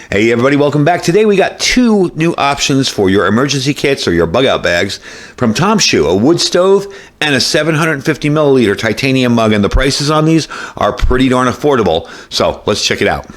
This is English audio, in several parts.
Hey everybody, welcome back. Today we got two new options for your emergency kits or your bug out bags from TOMSHOO, a wood stove and a 750 milliliter titanium mug, and the prices on these are pretty darn affordable. So let's check it out.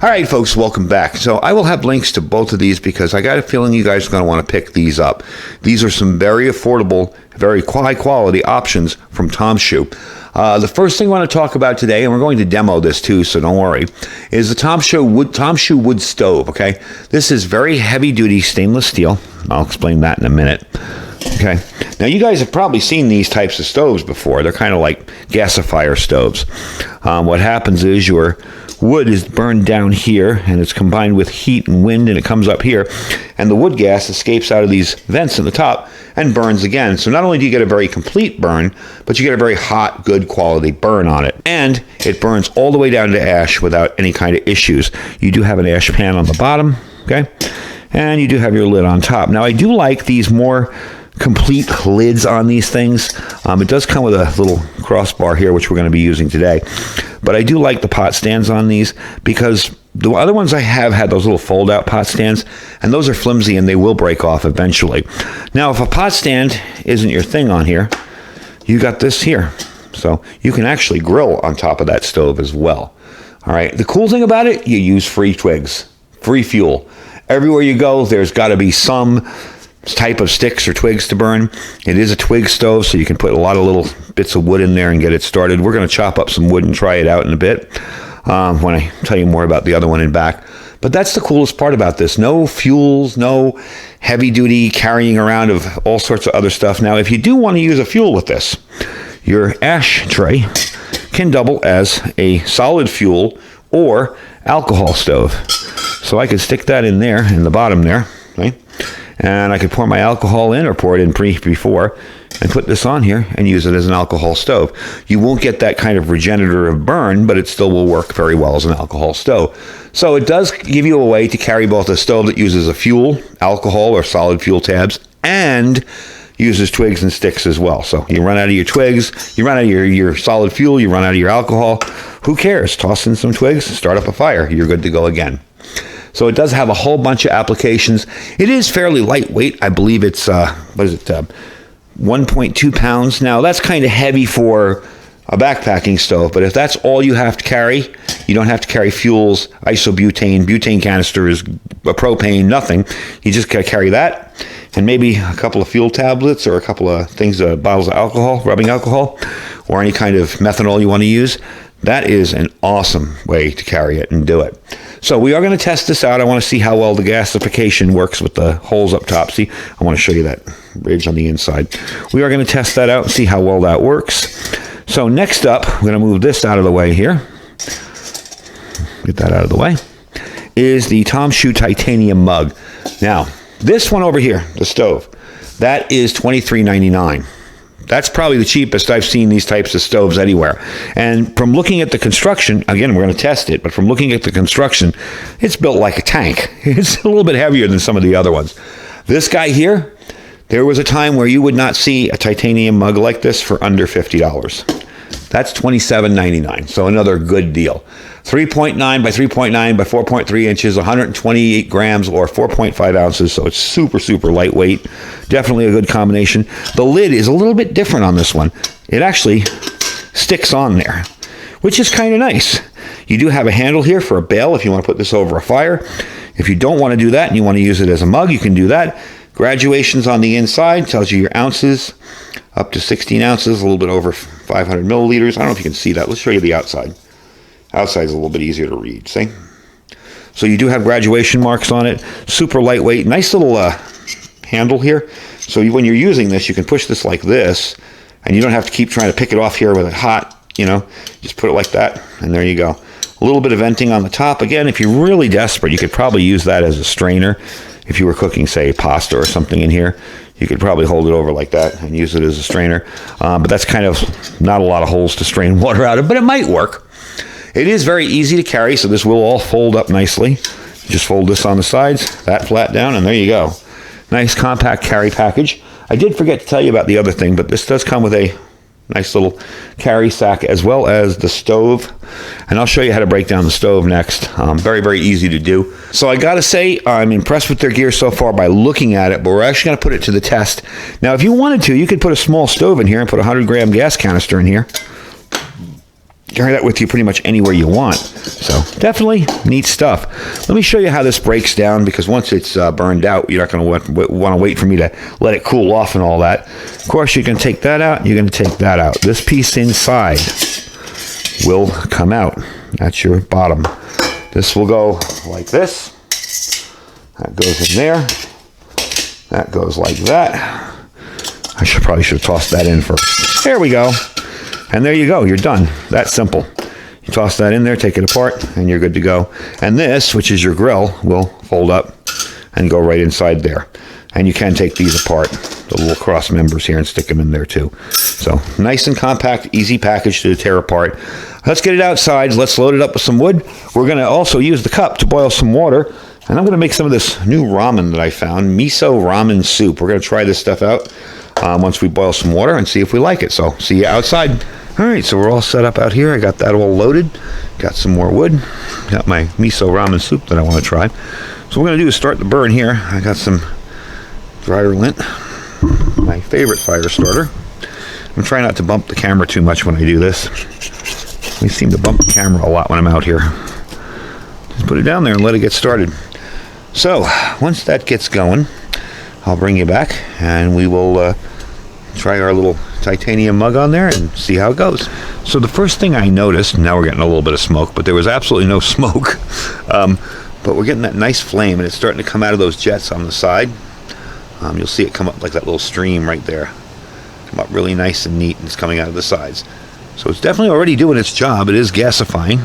All right, folks, welcome back. So I will have links to both of these because I got a feeling you guys are going to want to pick these up. These are some very affordable, very high quality options from TOMSHOO. The first thing I want to talk about today, and we're going to demo this too, so don't worry, is the TOMSHOO wood stove, okay? This is very heavy duty stainless steel. I'll explain that in a minute. Okay. Now you guys have probably seen these types of stoves before. They're kind of like gasifier stoves. What happens is your wood is burned down here and it's combined with heat and wind and it comes up here, and the wood gas escapes out of these vents in the top and burns again. So not only do you get a very complete burn, but you get a very hot, good quality burn on it. And it burns all the way down to ash without any kind of issues. You do have an ash pan on the bottom, okay? And you do have your lid on top. Now I do like these more complete lids on these things. It does come with a little crossbar here, which we're going to be using today. But I do like the pot stands on these because the other ones I have had those little fold-out pot stands, and those are flimsy and they will break off eventually. Now, if a pot stand isn't your thing on here, you got this here. So you can actually grill on top of that stove as well. All right. The cool thing about it, you use free twigs, free fuel. Everywhere you go, there's got to be some type of sticks or twigs to burn. It is a twig stove, so you can put a lot of little bits of wood in there and get it started. We're going to chop up some wood and try it out in a bit when I tell you more about the other one in back. But that's the coolest part about this. No fuels, no heavy duty carrying around of all sorts of other stuff. Now, if you do want to use a fuel with this, your ash tray can double as a solid fuel or alcohol stove. So I could stick that in there, in the bottom there, right? And I could pour my alcohol in or pour it in before and put this on here and use it as an alcohol stove. You won't get that kind of regenerative burn, but it still will work very well as an alcohol stove. So it does give you a way to carry both a stove that uses a fuel, alcohol, or solid fuel tabs, and uses twigs and sticks as well. So you run out of your twigs, you run out of your solid fuel, you run out of your alcohol. Who cares? Toss in some twigs, start up a fire. You're good to go again. So it does have a whole bunch of applications. It is fairly lightweight. I believe it's, 1.2 pounds. Now, that's kind of heavy for a backpacking stove, but if that's all you have to carry, you don't have to carry fuels, isobutane, butane canisters, propane, nothing. You just got to carry that and maybe a couple of fuel tablets or a couple of things, bottles of alcohol, rubbing alcohol, or any kind of methanol you want to use. That is an awesome way to carry it and do it. So we are going to test this out. I want to see how well the gasification works with the holes up top. See, I want to show you that ridge on the inside. We are going to test that out and see how well that works. So next up, we're going to move this out of the way here. Get that out of the way. Is the TOMSHOO titanium mug. Now, this one over here, the stove, that is $23.99. That's probably the cheapest I've seen these types of stoves anywhere. And from looking at the construction, again, we're going to test it, but from looking at the construction, it's built like a tank. It's a little bit heavier than some of the other ones. This guy here, there was a time where you would not see a titanium mug like this for under $50. That's $27.99, so another good deal. 3.9 by 3.9 by 4.3 inches, 128 grams or 4.5 ounces, so it's super, super lightweight. Definitely a good combination. The lid is a little bit different on this one. It actually sticks on there, which is kind of nice. You do have a handle here for a bail if you want to put this over a fire. If you don't want to do that and you want to use it as a mug, you can do that. Graduations on the inside tells you your ounces, up to 16 ounces, a little bit over 500 milliliters. I don't know if you can see that. Let's show you the outside. Outside's a little bit easier to read, see? So you do have graduation marks on it. Super lightweight. Nice little handle here. So when you're using this, you can push this like this, and you don't have to keep trying to pick it off here with it hot, you know. Just put it like that, and there you go. A little bit of venting on the top. Again, if you're really desperate, you could probably use that as a strainer. If you were cooking, say, pasta or something in here, you could probably hold it over like that and use it as a strainer. But that's kind of not a lot of holes to strain water out of, but it might work. It is very easy to carry, so this will all fold up nicely. You just fold this on the sides, that flat down, and there you go. Nice compact carry package. I did forget to tell you about the other thing, but this does come with a nice little carry sack as well as the stove. And I'll show you how to break down the stove next. Very, very easy to do. So I got to say, I'm impressed with their gear so far by looking at it, but we're actually going to put it to the test. Now, if you wanted to, you could put a small stove in here and put a 100-gram gas canister in here. Carry that with you pretty much anywhere you want. So definitely neat stuff. Let me show you how this breaks down, because once it's burned out, you're not going to want to wait for me to let it cool off and all that. Of course, you can take that out. You're going to take that out. This piece inside will come out. That's your bottom. This will go like this. That goes in there. That goes like that. I probably should have tossed that in first. There we go. And there you go. You're done. That's simple. You toss that in there, take it apart, and you're good to go. And this, which is your grill, will fold up and go right inside there. And you can take these apart, the little cross members here, and stick them in there too. So nice and compact, easy package to tear apart. Let's get it outside. Let's load it up with some wood. We're going to also use the cup to boil some water. And I'm going to make some of this new ramen that I found, miso ramen soup. We're going to try this stuff out once we boil some water and see if we like it. So see you outside. All right, so we're all set up out here. I got that all loaded. Got some more wood. Got my miso ramen soup that I want to try. So what we're going to do is start the burn here. I got some dryer lint, my favorite fire starter. I'm trying not to bump the camera too much when I do this. I seem to bump the camera a lot when I'm out here. Just put it down there and let it get started. So once that gets going, I'll bring you back and we will try our little titanium mug on there and see how it goes. So the first thing I noticed, now we're getting a little bit of smoke, but there was absolutely no smoke. But we're getting that nice flame, and it's starting to come out of those jets on the side. You'll see it come up like that little stream right there. Come up really nice and neat, and it's coming out of the sides. So it's definitely already doing its job. It is gasifying.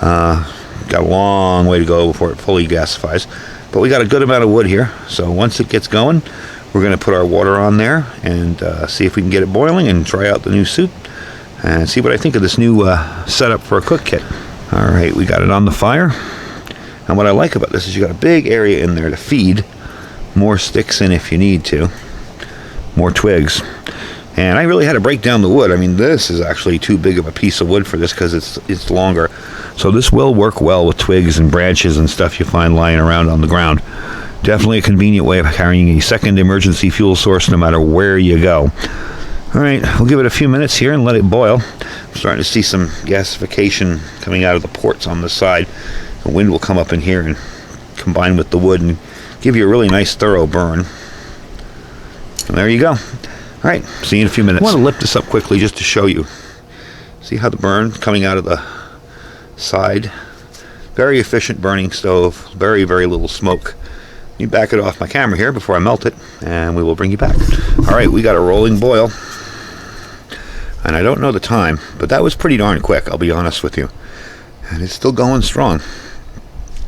Got a long way to go before it fully gasifies. But we got a good amount of wood here. So once it gets going, we're going to put our water on there and see if we can get it boiling and try out the new soup and see what I think of this new setup for a cook kit. All right, we got it on the fire. And what I like about this is you got a big area in there to feed more sticks in if you need to, more twigs. And I really had to break down the wood. I mean, this is actually too big of a piece of wood for this because it's longer. So this will work well with twigs and branches and stuff you find lying around on the ground. Definitely a convenient way of carrying a second emergency fuel source no matter where you go. All right, we'll give it a few minutes here and let it boil. I'm starting to see some gasification coming out of the ports on the side. The wind will come up in here and combine with the wood and give you a really nice thorough burn. And there you go. All right, see you in a few minutes. I want to lift this up quickly just to show you. See how the burn coming out of the side? Very efficient burning stove, very, very little smoke. You back it off my camera here before I melt it, and we will bring you back. All right, we got a rolling boil. And I don't know the time, but that was pretty darn quick, I'll be honest with you. And it's still going strong.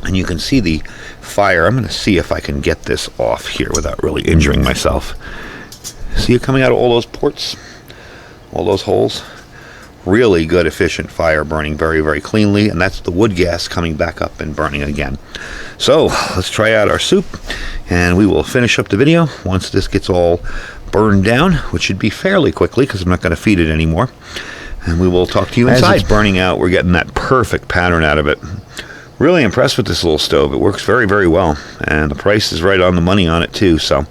And you can see the fire. I'm going to see if I can get this off here without really injuring myself. See it coming out of all those ports? All those holes? Really good, efficient fire burning very, very cleanly. And that's the wood gas coming back up and burning again. So let's try out our soup. And we will finish up the video once this gets all burned down, which should be fairly quickly because I'm not going to feed it anymore. And we will talk to you inside. As it's burning out, we're getting that perfect pattern out of it. Really impressed with this little stove. It works very, very well. And the price is right on the money on it too. So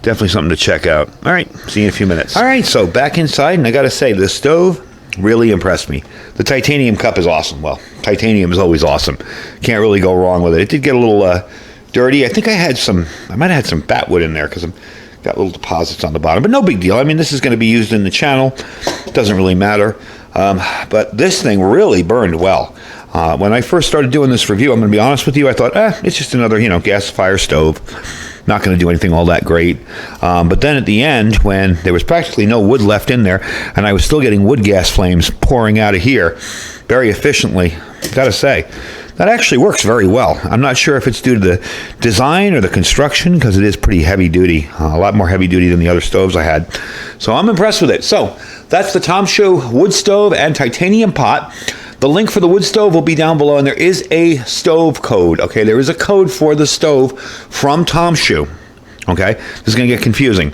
definitely something to check out. All right, see you in a few minutes. All right, so back inside, and I got to say, the stove really impressed me. The titanium cup is awesome. Well, titanium is always awesome. Can't really go wrong with it. It did get a little dirty. I think I might have had some battwood in there because I've got little deposits on the bottom, but no big deal. I mean, this is going to be used in the channel. It doesn't really matter. But this thing really burned well. When I first started doing this review, I'm going to be honest with you, I thought, it's just another, gasifier stove. Not going to do anything all that great. But then at the end, when there was practically no wood left in there, and I was still getting wood gas flames pouring out of here very efficiently, got to say, that actually works very well. I'm not sure if it's due to the design or the construction, because it is pretty heavy duty, a lot more heavy duty than the other stoves I had. So I'm impressed with it. So that's the TOMSHOO wood stove and titanium pot. The link for the wood stove will be down below, and there is a stove code. Okay, there is a code for the stove from TOMSHOO. Okay, this is going to get confusing.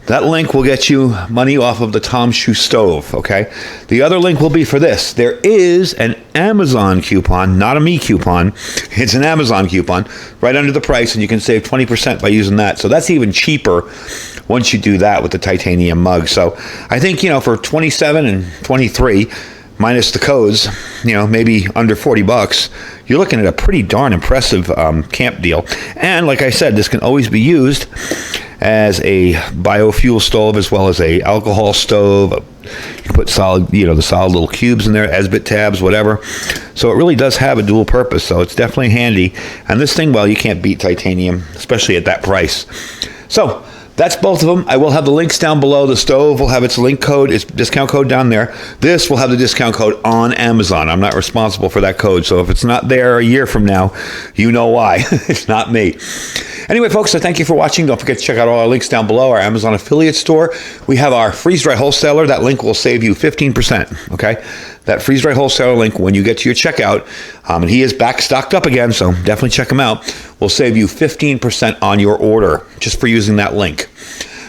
That link will get you money off of the TOMSHOO stove, okay? The other link will be for this. There is an Amazon coupon, not a me coupon. It's an Amazon coupon right under the price, and you can save 20% by using that. So that's even cheaper once you do that with the titanium mug. So I think, for 27 and 23, minus the codes, maybe under $40, you're looking at a pretty darn impressive camp deal. And like I said, this can always be used as a biofuel stove as well as a alcohol stove. You can put solid, the solid little cubes in there, Esbit tabs, whatever. So it really does have a dual purpose. So it's definitely handy. And this thing, well, you can't beat titanium, especially at that price. So that's both of them. I will have the links down below. The stove will have its link code, its discount code down there. This will have the discount code on Amazon. I'm not responsible for that code. So if it's not there a year from now, you know why. It's not me. Anyway, folks, so thank you for watching. Don't forget to check out all our links down below, our Amazon affiliate store. We have our freeze-dry wholesaler. That link will save you 15%, okay? That freeze-dry wholesaler link, when you get to your checkout, and he is back stocked up again, so definitely check him out, will save you 15% on your order just for using that link.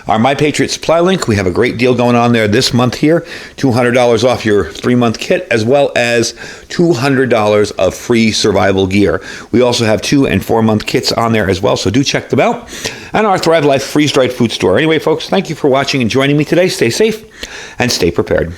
Our My Patriot Supply link, we have a great deal going on there this month here. $200 off your 3-month kit, as well as $200 of free survival gear. We also have 2- and 4-month kits on there as well, so do check them out. And our Thrive Life freeze-dried food store. Anyway, folks, thank you for watching and joining me today. Stay safe and stay prepared.